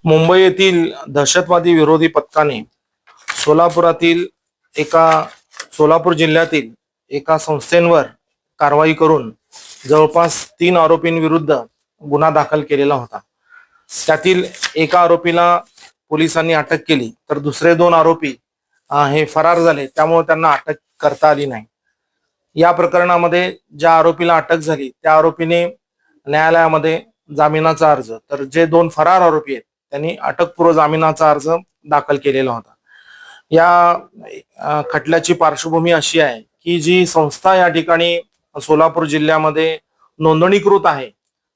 मुंबई येथील दहशतवादी विरोधी पथकाने सोलापुरातील एका सोलापूर जिल्ह्यातील एका संस्थेवर कारवाई करून जवळपास 3 आरोपींविरुद्ध गुन्हा दाखल केलेला होता। त्यातील एका आरोपीला पोलिसांनी अटक केली, तर दुसरे 2 आरोपी हे फरार झाले, त्यामुळे त्यांना अटक करता आली नाही। या प्रकरणामध्ये ज्या आरोपीला अटक झाली त्या आरोपीने न्यायालयामध्ये जामिनाचा अर्ज, तर जे 2 फरार आरोपी आहेत त्यांनी अटकपूर्व जामिनाचा अर्ज दाखल केलेला होता। या खटल्याची पार्श्वभूमी अशी आहे की जी संस्था या ठिकाणी सोलापूर जिल्ह्यामध्ये नोंदणीकृत आहे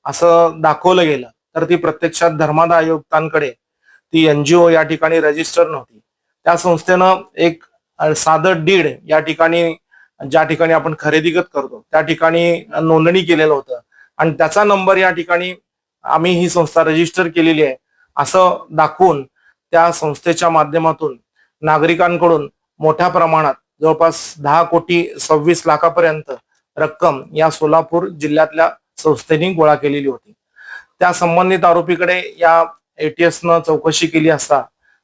असं दाखवलं गेलं, तर ती प्रत्यक्षात धर्मादाय आयुक्तांकडे ती एनजीओ या ठिकाणी रजिस्टर नव्हती। त्या संस्थेनं एक साधं डीड या ठिकाणी, ज्या ठिकाणी आपण खरेदी करतो त्या ठिकाणी नोंदणी केलेलं होतं आणि त्याचा नंबर या ठिकाणी आम्ही ही संस्था रजिस्टर केलेली आहे असं दाखवून त्या संस्थेच्या माध्यमातून नागरिकांकडून मोठ्या प्रमाणात जवळपास 10 कोटी 26 लाखापर्यंत रक्कम या सोलापूर जिल्ह्यातल्या संस्थेने गोळा केलेली होती। त्या संबंधित आरोपीकडे या एटीएसनं चौकशी केली असता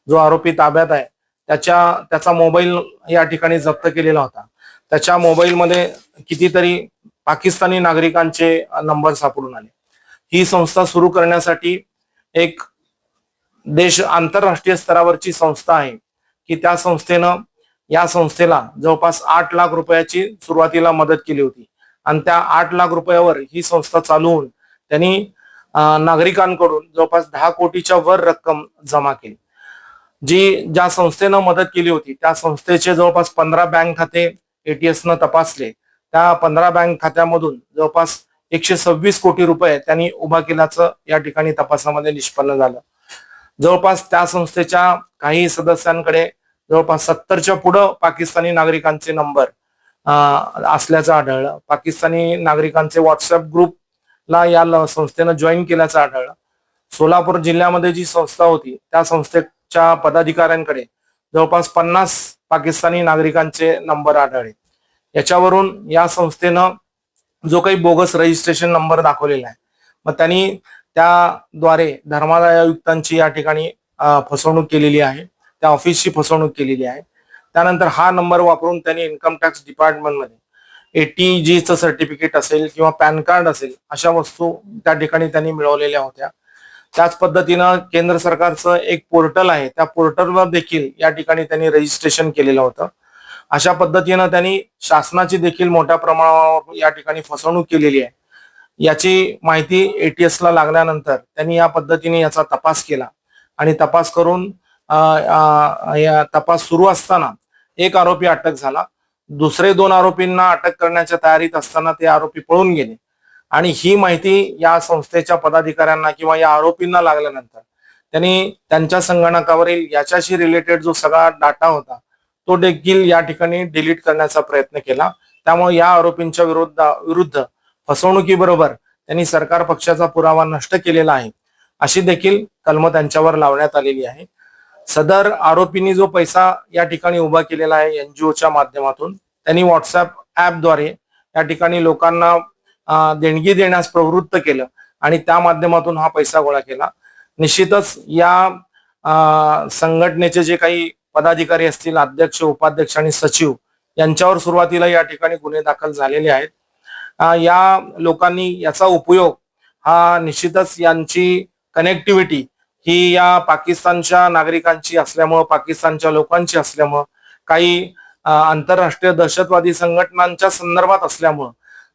जो आरोपी ताब्यात आहे त्याचा मोबाईल या ठिकाणी जप्त केलेला होता। त्याच्या मोबाईलमध्ये कितीतरी पाकिस्तानी नागरिकांचे नंबर सापडून आले। ही संस्था सुरू करण्यासाठी एक आंतरराष्ट्रीय स्तरावरची संस्था आहे की त्या संस्थेनं या संस्थेला जवळपास 8 लाख रुपयाची सुरुवातीला मदत केली होती आणि त्या 8 लाख रुपयावर ही संस्था चालवून त्यांनी नागरिकांकडून जवळपास 10 कोटीच्या वर रक्कम जमा केली। ज्या संस्थेनं मदत केली होती त्या संस्थेचे जवळपास 15 बँक खाते एटीएसनं तपासले। त्या 15 बँक खात्यामधून जवळपास 126 कोटी रुपये त्यांनी उभा केल्याचं या ठिकाणी तपासामध्ये निष्पन्न झालं। जवळपास त्या संस्थेच्या काही सदस्यांकडे जवळपास 70च्या पुढे पाकिस्तानी नागरिकांचे नंबर असल्याचं आढळलं। पाकिस्तानी नागरिकांचे व्हॉट्सअप ग्रुपला या संस्थेनं जॉईन केल्याचं आढळलं। सोलापूर जिल्ह्यामध्ये जी संस्था होती त्या संस्थेच्या पदाधिकाऱ्यांकडे जवळपास 50 पाकिस्तानी नागरिकांचे नंबर आढळले। याच्यावरून या संस्थेनं जो काही बोगस रजिस्ट्रेशन नंबर दाखवलेला आहे, मग त्यांनी त्याद्वारे धर्मादाय आयुक्तांची या ठिकाणी फसवणूक केलेली आहे, त्या ऑफिसची फसवणूक केलेली आहे। त्यानंतर हा नंबर वापरून त्यांनी इन्कम टॅक्स डिपार्टमेंटमध्ये एटीजीचं सर्टिफिकेट असेल किंवा पॅन कार्ड असेल अशा वस्तू त्या ठिकाणी त्यांनी मिळवलेल्या होत्या। त्याच पद्धतीनं केंद्र सरकारचं एक पोर्टल आहे, त्या पोर्टलवर देखील या ठिकाणी त्यांनी रजिस्ट्रेशन केलेलं होतं। अशा पद्धतीनं त्यांनी शासनाची देखील मोठ्या प्रमाणावर या ठिकाणी फसवणूक केलेली आहे। याची माहिती एटीएसला लागल्यानंतर त्यांनी या पद्धतीने याचा तपास केला आणि तपास करून या तपास सुरू असताना एक आरोपी अटक झाला। दुसरे 2 आरोपींना अटक करण्याच्या तयारीत असताना ते आरोपी पळून गेले आणि ही माहिती या संस्थेच्या पदाधिकाऱ्यांना किंवा या आरोपींना लागल्यानंतर त्यांनी त्यांच्या संगणकावरील याच्याशी रिलेटेड जो सगळा डाटा होता तो देखील या ठिकाणी डिलीट करण्याचा प्रयत्न केला। त्यामुळे या आरोपींच्या विरुद्ध फसवणुकीबरोबर त्यांनी सरकार पक्षाचा पुरावा नष्ट केलेला आहे अशी देखील कलम त्यांच्यावर लावण्यात आलेली आहे। सदर आरोपींनी जो पैसा या ठिकाणी उभा केलेला आहे एनजीओच्या माध्यमातून, त्यांनी व्हॉट्सअप ऍपद्वारे या ठिकाणी लोकांना देणगी देण्यास प्रवृत्त केलं आणि त्या माध्यमातून हा पैसा गोळा केला। निश्चितच या संघटनेचे जे काही पदाधिकारी असतील, अध्यक्ष, उपाध्यक्ष आणि सचिव, यांच्यावर सुरुवातीला या ठिकाणी गुन्हे दाखल झालेले आहेत। या लोकांनी याचा उपयोग हा निश्चितच यांची कनेक्टिव्हिटी ही या पाकिस्तानच्या नागरिकांची असल्यामुळं, पाकिस्तानच्या लोकांची असल्यामुळं, काही आंतरराष्ट्रीय दहशतवादी संघटनांच्या संदर्भात असल्यामुळं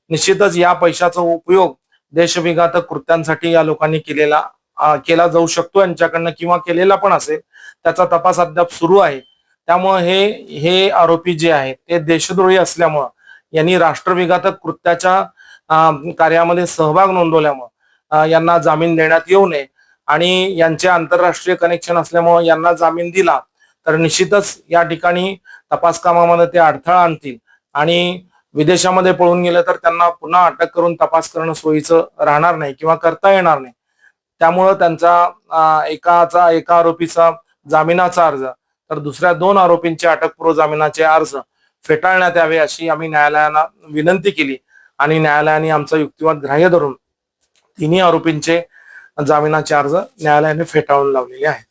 निश्चितच या पैशाचा उपयोग देशविघातक कृत्यांसाठी या लोकांनी केला जाऊ शकतो यांच्याकडनं, किंवा केलेला पण असेल, त्याचा तपास अद्याप सुरू आहे। त्यामुळे हे आरोपी जे आहेत ते देशद्रोही असल्यामुळं, यांनी राष्ट्रविघातक कृत्याच्या कार्यामध्ये सहभाग नोंदवल्यामुळं यांना जामीन देण्यात येऊ नये आणि यांचे आंतरराष्ट्रीय कनेक्शन असल्यामुळे यांना जामीन दिला तर निश्चितच या ठिकाणी तपास कामामध्ये ते अडथळा आणतील आणि विदेशामध्ये पळून गेले तर त्यांना पुन्हा अटक करून तपास करणं सोयीचं राहणार नाही किंवा करता येणार नाही। त्यामुळं त्यांचा एका आरोपीचा जामिनाचा अर्ज तर दुसऱ्या 2 आरोपींचे अटकपूर्व जामिनाचे अर्ज फेटाळण्यात यावे अशी आम्ही न्यायालयाला विनंती केली आणि न्यायालयाने आमचा युक्तिवाद ग्राह्य धरून 3 आरोपींचे जामिनाचे अर्ज न्यायालयाने फेटाळून लावलेले आहेत.